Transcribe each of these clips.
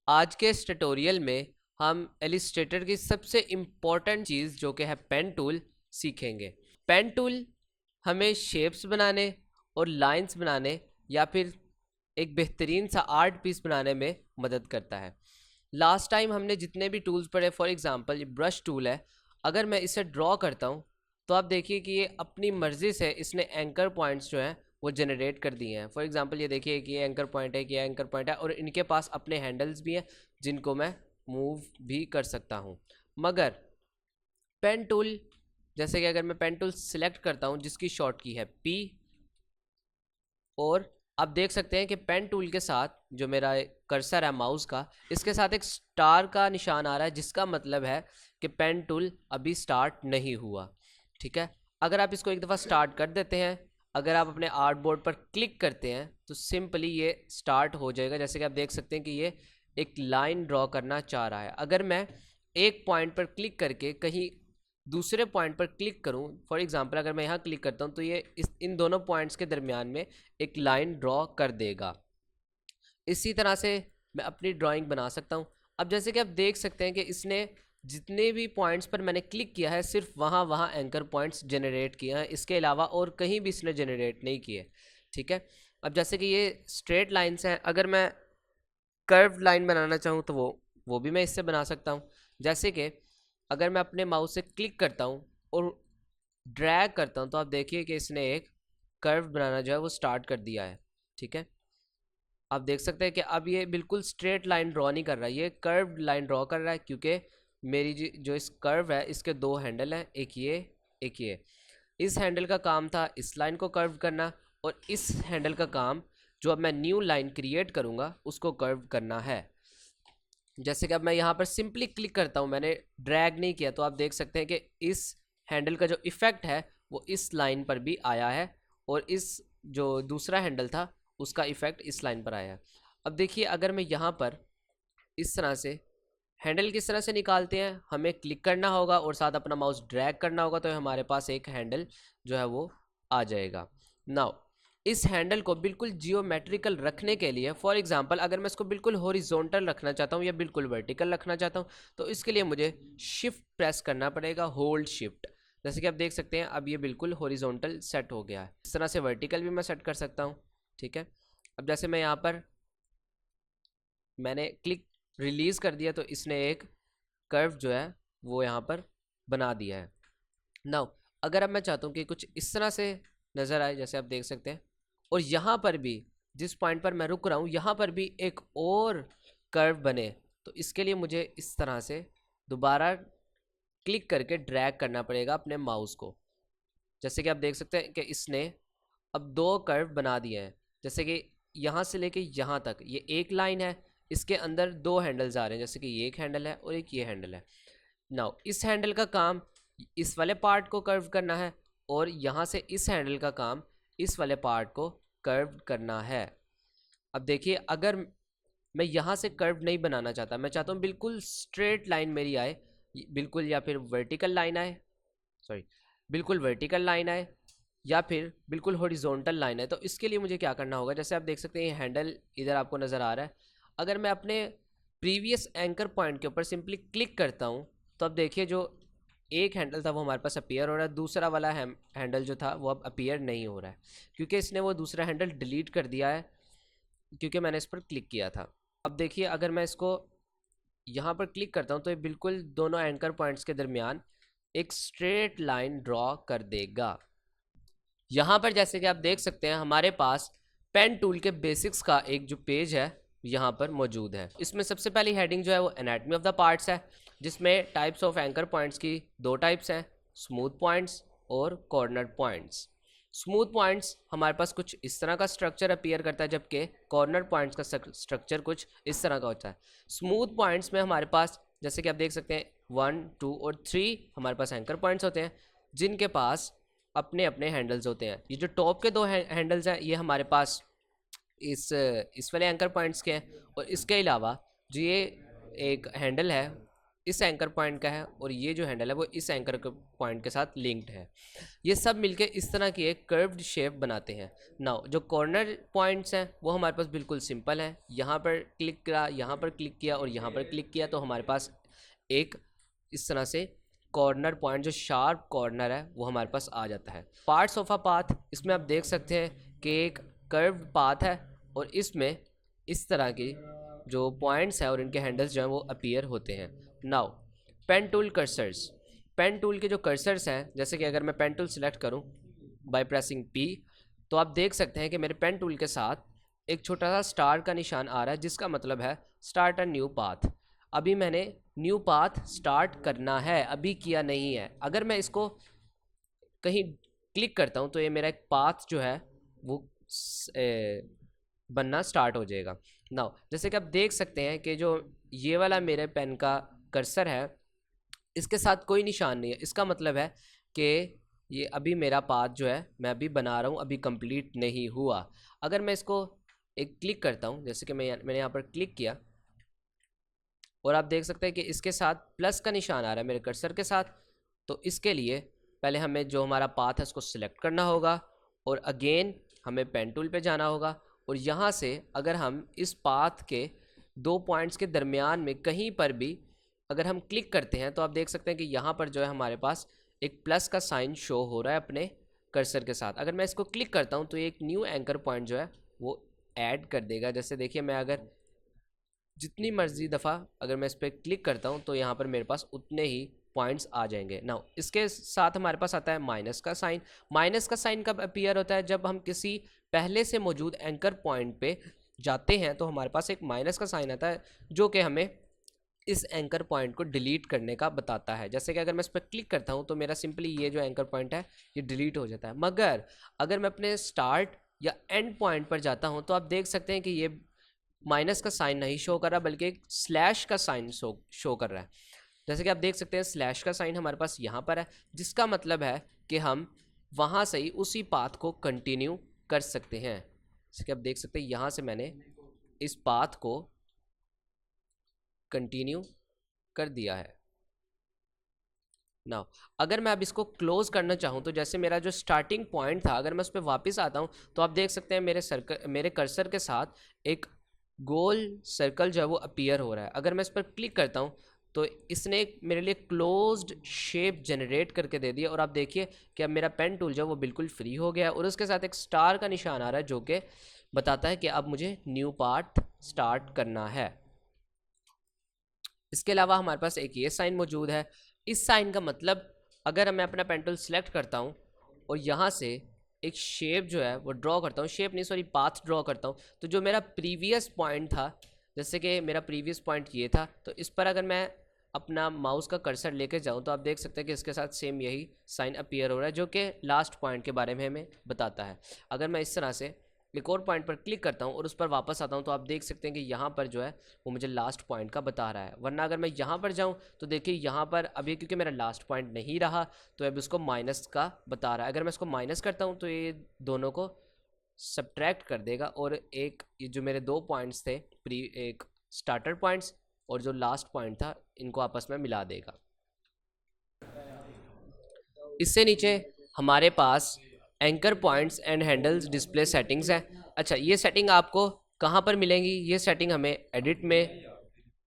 आज के इस ट्यूटोरियल में हम इलस्ट्रेटर की सबसे इम्पॉर्टेंट चीज़ जो कि है पेन टूल सीखेंगे। पेन टूल हमें शेप्स बनाने और लाइंस बनाने या फिर एक बेहतरीन सा आर्ट पीस बनाने में मदद करता है। लास्ट टाइम हमने जितने भी टूल्स पढ़े, फॉर एग्जांपल ये ब्रश टूल है, अगर मैं इसे ड्रॉ करता हूँ तो आप देखिए कि ये अपनी मर्ज़ी से इसने एंकर पॉइंट्स जो हैं वो जनरेट कर दिए हैं। फॉर एग्जांपल ये देखिए कि ये एंकर पॉइंट है, कि ये एंकर पॉइंट है, और इनके पास अपने हैंडल्स भी हैं जिनको मैं मूव भी कर सकता हूँ। मगर पेन टूल, जैसे कि अगर मैं पेन टूल सिलेक्ट करता हूँ जिसकी शॉर्ट की है P, और आप देख सकते हैं कि पेन टूल के साथ जो मेरा कर्सर है माउस का, इसके साथ एक स्टार का निशान आ रहा है, जिसका मतलब है कि पेन टूल अभी स्टार्ट नहीं हुआ। ठीक है, अगर आप इसको एक दफ़ा स्टार्ट कर देते हैं, अगर आप अपने आर्ट बोर्ड पर क्लिक करते हैं तो सिंपली ये स्टार्ट हो जाएगा। जैसे कि आप देख सकते हैं कि ये एक लाइन ड्रॉ करना चाह रहा है। अगर मैं एक पॉइंट पर क्लिक करके कहीं दूसरे पॉइंट पर क्लिक करूं, फॉर एग्जांपल अगर मैं यहाँ क्लिक करता हूं तो ये इन दोनों पॉइंट्स के दरमियान में एक लाइन ड्रॉ कर देगा। इसी तरह से मैं अपनी ड्राइंग बना सकता हूँ। अब जैसे कि आप देख सकते हैं कि इसने जितने भी पॉइंट्स पर मैंने क्लिक किया है सिर्फ वहाँ एंकर पॉइंट्स जनरेट किए हैं, इसके अलावा और कहीं भी इसने जनरेट नहीं किए। ठीक है, अब जैसे कि ये स्ट्रेट लाइन्स हैं, अगर मैं कर्व लाइन बनाना चाहूँ तो वो भी मैं इससे बना सकता हूँ। जैसे कि अगर मैं अपने माउस से क्लिक करता हूँ और ड्रैग करता हूँ तो आप देखिए कि इसने एक कर्व बनाना जो है वो स्टार्ट कर दिया है। ठीक है, आप देख सकते हैं कि अब ये बिल्कुल स्ट्रेट लाइन ड्रॉ नहीं कर रहा है, ये कर्व लाइन ड्रॉ कर रहा है, क्योंकि मेरी जो इस कर्व है इसके दो हैंडल हैं, एक ये एक ये। इस हैंडल का काम था इस लाइन को कर्व करना, और इस हैंडल का काम जो अब मैं न्यू लाइन क्रिएट करूँगा उसको कर्व करना है। जैसे कि अब मैं यहाँ पर सिंपली क्लिक करता हूँ, मैंने ड्रैग नहीं किया, तो आप देख सकते हैं कि इस हैंडल का जो इफ़ेक्ट है वो इस लाइन पर भी आया है, और इस जो दूसरा हैंडल था उसका इफ़ेक्ट इस लाइन पर आया है। अब देखिए अगर मैं यहाँ पर इस तरह से हैंडल किस तरह से निकालते हैं, हमें क्लिक करना होगा और साथ अपना माउस ड्रैग करना होगा, तो हमारे पास एक हैंडल जो है वो आ जाएगा। नाउ इस हैंडल को बिल्कुल जियोमेट्रिकल रखने के लिए, फॉर एग्जांपल अगर मैं इसको बिल्कुल हॉरिजॉन्टल रखना चाहता हूँ या बिल्कुल वर्टिकल रखना चाहता हूँ, तो इसके लिए मुझे शिफ्ट प्रेस करना पड़ेगा, होल्ड शिफ्ट। जैसे कि आप देख सकते हैं अब ये बिल्कुल हॉरिजॉन्टल सेट हो गया है। इस तरह से वर्टिकल भी मैं सेट कर सकता हूँ। ठीक है, अब जैसे मैं यहाँ पर मैंने क्लिक रिलीज़ कर दिया तो इसने एक कर्व जो है वो यहाँ पर बना दिया है। नाउ अगर अब मैं चाहता हूँ कि कुछ इस तरह से नज़र आए, जैसे आप देख सकते हैं, और यहाँ पर भी जिस पॉइंट पर मैं रुक रहा हूँ यहाँ पर भी एक और कर्व बने, तो इसके लिए मुझे इस तरह से दोबारा क्लिक करके ड्रैग करना पड़ेगा अपने माउस को। जैसे कि आप देख सकते हैं कि इसने अब दो कर्व बना दिए हैं। जैसे कि यहाँ से लेके यहाँ तक ये एक लाइन है, इसके अंदर दो हैंडल्स आ रहे हैं, जैसे कि ये एक हैंडल है और एक ये हैंडल है। नाउ इस हैंडल का काम इस वाले पार्ट को कर्व करना है, और यहाँ से इस हैंडल का काम इस वाले पार्ट को कर्व करना है। अब देखिए अगर मैं यहाँ से कर्व नहीं बनाना चाहता, मैं चाहता हूँ बिल्कुल स्ट्रेट लाइन मेरी आए, बिल्कुल, या फिर वर्टिकल लाइन आए, सॉरी बिल्कुल वर्टिकल लाइन आए, या फिर बिल्कुल हॉरिजॉन्टल लाइन है, तो इसके लिए मुझे क्या करना होगा। जैसे आप देख सकते हैं ये हैंडल इधर आपको नज़र आ रहा है, अगर मैं अपने प्रीवियस एंकर पॉइंट के ऊपर सिंपली क्लिक करता हूँ तो अब देखिए जो एक हैंडल था वो हमारे पास अपीयर हो रहा है, दूसरा वाला हैंडल जो था वो अब अपीयर नहीं हो रहा है, क्योंकि इसने वो दूसरा हैंडल डिलीट कर दिया है, क्योंकि मैंने इस पर क्लिक किया था। अब देखिए अगर मैं इसको यहाँ पर क्लिक करता हूँ तो ये बिल्कुल दोनों एंकर पॉइंट्स के दरमियान एक स्ट्रेट लाइन ड्रॉ कर देगा। यहाँ पर जैसे कि आप देख सकते हैं हमारे पास पेन टूल के बेसिक्स का एक जो पेज है यहाँ पर मौजूद है। इसमें सबसे पहली हेडिंग जो है वो एनाटमी ऑफ द पार्ट्स है, जिसमें टाइप्स ऑफ एंकर पॉइंट्स की दो टाइप्स हैं, स्मूथ पॉइंट्स और कॉर्नर पॉइंट्स। स्मूथ पॉइंट्स हमारे पास कुछ इस तरह का स्ट्रक्चर अपीयर करता है, जबकि कॉर्नर पॉइंट्स का स्ट्रक्चर कुछ इस तरह का होता है। स्मूथ पॉइंट्स में हमारे पास जैसे कि आप देख सकते हैं 1, 2 और 3 हमारे पास एंकर पॉइंट्स होते हैं, जिनके पास अपने अपने हैंडल्स होते हैं। ये जो टॉप के दो हैंडल्स हैं ये हमारे पास इस वाले एंकर पॉइंट्स के हैं, और इसके अलावा जो ये एक हैंडल है इस एंकर पॉइंट का है और ये जो हैंडल है वो इस एंकर पॉइंट के साथ लिंक्ड है। ये सब मिलके इस तरह की एक कर्व्ड शेप बनाते हैं। नाउ जो कॉर्नर पॉइंट्स हैं वो हमारे पास बिल्कुल सिंपल है, यहाँ पर क्लिक करा, यहाँ पर क्लिक किया और यहाँ पर क्लिक किया तो हमारे पास एक इस तरह से कॉर्नर पॉइंट जो शार्प कॉर्नर है वो हमारे पास आ जाता है। पार्ट्स ऑफ अ पाथ, इसमें आप देख सकते हैं कि एक कर्व्ड पाथ है और इसमें इस तरह की जो पॉइंट्स हैं और इनके हैंडल्स जो हैं वो अपीयर होते हैं। Now pen tool cursors, pen tool के जो कर्सर्स हैं, जैसे कि अगर मैं पेन टूल सिलेक्ट करूं बाय प्रेसिंग पी तो आप देख सकते हैं कि मेरे पेन टूल के साथ एक छोटा सा स्टार का निशान आ रहा है, जिसका मतलब है स्टार्ट अ न्यू पाथ। अभी मैंने न्यू पाथ स्टार्ट करना है, अभी किया नहीं है। अगर मैं इसको कहीं क्लिक करता हूं तो ये मेरा एक पाथ जो है वो बनना स्टार्ट हो जाएगा। नाउ जैसे कि आप देख सकते हैं कि जो ये वाला मेरे पेन का कर्सर है इसके साथ कोई निशान नहीं है, इसका मतलब है कि ये अभी मेरा पाथ जो है मैं अभी बना रहा हूँ, अभी कंप्लीट नहीं हुआ। अगर मैं इसको एक क्लिक करता हूँ, जैसे कि मैंने यहाँ पर क्लिक किया और आप देख सकते हैं कि इसके साथ प्लस का निशान आ रहा है मेरे कर्सर के साथ, तो इसके लिए पहले हमें जो हमारा पाथ है उसको सिलेक्ट करना होगा और अगेन हमें पेन टूल पे जाना होगा और यहाँ से अगर हम इस पाथ के दो पॉइंट्स के दरमियान में कहीं पर भी अगर हम क्लिक करते हैं तो आप देख सकते हैं कि यहाँ पर जो है हमारे पास एक प्लस का साइन शो हो रहा है अपने कर्सर के साथ। अगर मैं इसको क्लिक करता हूँ तो एक न्यू एंकर पॉइंट जो है वो ऐड कर देगा। जैसे देखिए मैं अगर जितनी मर्जी दफ़ा अगर मैं इस पर क्लिक करता हूँ तो यहाँ पर मेरे पास उतने ही पॉइंट्स आ जाएंगे। नाउ इसके साथ हमारे पास आता है माइनस का साइन। माइनस का साइन कब अपीयर होता है? जब हम किसी पहले से मौजूद एंकर पॉइंट पे जाते हैं तो हमारे पास एक माइनस का साइन आता है जो कि हमें इस एंकर पॉइंट को डिलीट करने का बताता है। जैसे कि अगर मैं इस पर क्लिक करता हूँ तो मेरा सिंपली ये जो एंकर पॉइंट है ये डिलीट हो जाता है। मगर अगर मैं अपने स्टार्ट या एंड पॉइंट पर जाता हूँ तो आप देख सकते हैं कि ये माइनस का साइन नहीं शो कर रहा बल्कि एक स्लैश का साइन शो कर रहा है। जैसे कि आप देख सकते हैं स्लैश का साइन हमारे पास यहाँ पर है, जिसका मतलब है कि हम वहाँ से ही उसी पाथ को कंटिन्यू कर सकते हैं। जैसे कि आप देख सकते हैं यहाँ से मैंने इस पाथ को कंटिन्यू कर दिया है। नाउ अगर मैं अब इसको क्लोज करना चाहूँ तो जैसे मेरा जो स्टार्टिंग पॉइंट था अगर मैं उस पर वापस आता हूँ तो आप देख सकते हैं मेरे कर्सर के साथ एक गोल सर्कल जो है वो अपीयर हो रहा है। अगर मैं इस पर क्लिक करता हूँ तो इसने मेरे लिए क्लोज्ड शेप जनरेट करके दे दिया और आप देखिए कि अब मेरा पेन टूल जो है वो बिल्कुल फ्री हो गया और उसके साथ एक स्टार का निशान आ रहा है जो कि बताता है कि अब मुझे न्यू पार्ट स्टार्ट करना है। इसके अलावा हमारे पास एक ये साइन मौजूद है। इस साइन का मतलब अगर मैं अपना पेन टूल सेलेक्ट करता हूँ और यहाँ से एक शेप जो है वो ड्रॉ करता हूँ, शेप नहीं सॉरी पाथ ड्रॉ करता हूँ, तो जो मेरा प्रीवियस पॉइंट था, जैसे कि मेरा प्रीवियस पॉइंट ये था, तो इस पर अगर मैं अपना माउस का कर्सर लेके जाऊँ तो आप देख सकते हैं कि इसके साथ सेम यही साइन अपीयर हो रहा है जो कि लास्ट पॉइंट के बारे में हमें बताता है। अगर मैं इस तरह से एक और पॉइंट पर क्लिक करता हूँ और उस पर वापस आता हूँ तो आप देख सकते हैं कि यहाँ पर जो है वो मुझे लास्ट पॉइंट का बता रहा है। वरना अगर मैं यहाँ पर जाऊँ तो देखिए यहाँ पर अभी क्योंकि मेरा लास्ट पॉइंट नहीं रहा तो अब इसको माइनस का बता रहा है। अगर मैं इसको माइनस करता हूँ तो ये दोनों को सब्ट्रैक्ट कर देगा और एक ये जो मेरे दो पॉइंट्स थे एक स्टार्टर पॉइंट्स और जो लास्ट पॉइंट था इनको आपस में मिला देगा। इससे नीचे हमारे पास anchor points and handles display settings है। अच्छा, ये सेटिंग आपको कहाँ पर मिलेंगी? ये सेटिंग हमें एडिट में,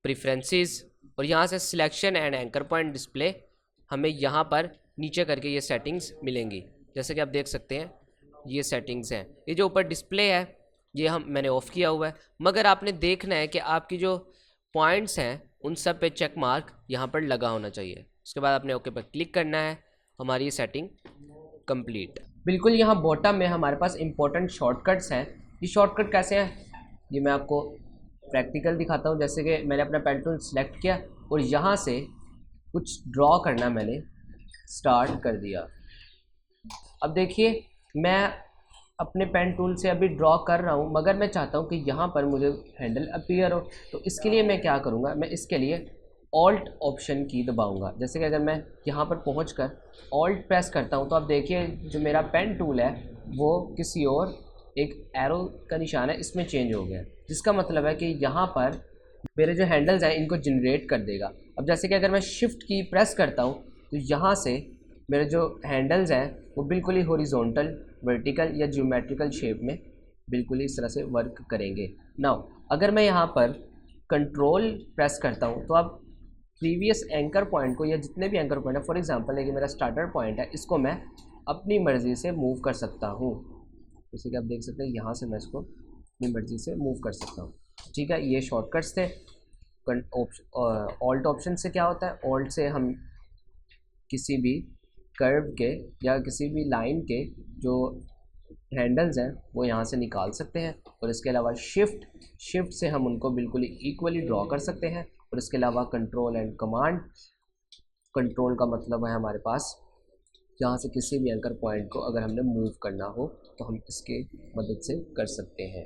प्रेफरेंसेस और यहाँ से selection and anchor point display हमें यहाँ पर नीचे करके ये सेटिंग्स मिलेंगी। जैसे कि आप देख सकते हैं ये सेटिंग्स हैं। ये जो ऊपर डिस्प्ले है ये मैंने ऑफ़ किया हुआ है, मगर आपने देखना है कि आपकी जो पॉइंट्स हैं उन सब पे चेक मार्क यहाँ पर लगा होना चाहिए। उसके बाद आपने ओके पर क्लिक करना है। हमारी ये सेटिंग कंप्लीट। बिल्कुल यहाँ बॉटम में हमारे पास इंपॉर्टेंट शॉर्टकट्स हैं। ये शॉर्टकट कैसे हैं ये मैं आपको प्रैक्टिकल दिखाता हूँ। जैसे कि मैंने अपना पेन टूल सेलेक्ट किया और यहाँ से कुछ ड्रॉ करना मैंने स्टार्ट कर दिया। अब देखिए मैं अपने पेन टूल से अभी ड्रॉ कर रहा हूँ मगर मैं चाहता हूँ कि यहाँ पर मुझे हैंडल अपीयर हो, तो इसके लिए मैं क्या करूँगा, मैं इसके लिए ऑल्ट ऑप्शन की दबाऊंगा। जैसे कि अगर मैं यहाँ पर पहुँचकर ऑल्ट प्रेस करता हूँ तो आप देखिए जो मेरा पेन टूल है वो किसी और एक एरो का निशान है इसमें चेंज हो गया, जिसका मतलब है कि यहाँ पर मेरे जो हैंडल्स हैं इनको जनरेट कर देगा। अब जैसे कि अगर मैं शिफ्ट की प्रेस करता हूँ तो यहाँ से मेरे जो हैंडल्स हैं वो बिल्कुल ही हॉरिजॉन्टल, वर्टिकल या ज्योमेट्रिकल शेप में बिल्कुल ही इस तरह से वर्क करेंगे। नाउ अगर मैं यहाँ पर कंट्रोल प्रेस करता हूँ तो अब प्रीवियस एंकर पॉइंट को या जितने भी एंकर पॉइंट है, फॉर एग्जांपल है कि मेरा स्टार्टर पॉइंट है, इसको मैं अपनी मर्ज़ी से मूव कर सकता हूँ। जैसे कि आप देख सकते हैं यहाँ से मैं इसको अपनी मर्ज़ी से मूव कर सकता हूँ। ठीक है, ये शॉर्टकट्स थे। ऑल्ट ऑप्शन से क्या होता है, ऑल्ट से हम किसी भी कर्व के या किसी भी लाइन के जो हैंडल्स हैं वो यहाँ से निकाल सकते हैं, और इसके अलावा शिफ्ट से हम उनको बिल्कुल ही इक्वली ड्रॉ कर सकते हैं। और इसके अलावा कंट्रोल एंड कमांड, कंट्रोल का मतलब है हमारे पास यहाँ से किसी भी एंकर पॉइंट को अगर हमने मूव करना हो तो हम इसके मदद से कर सकते हैं।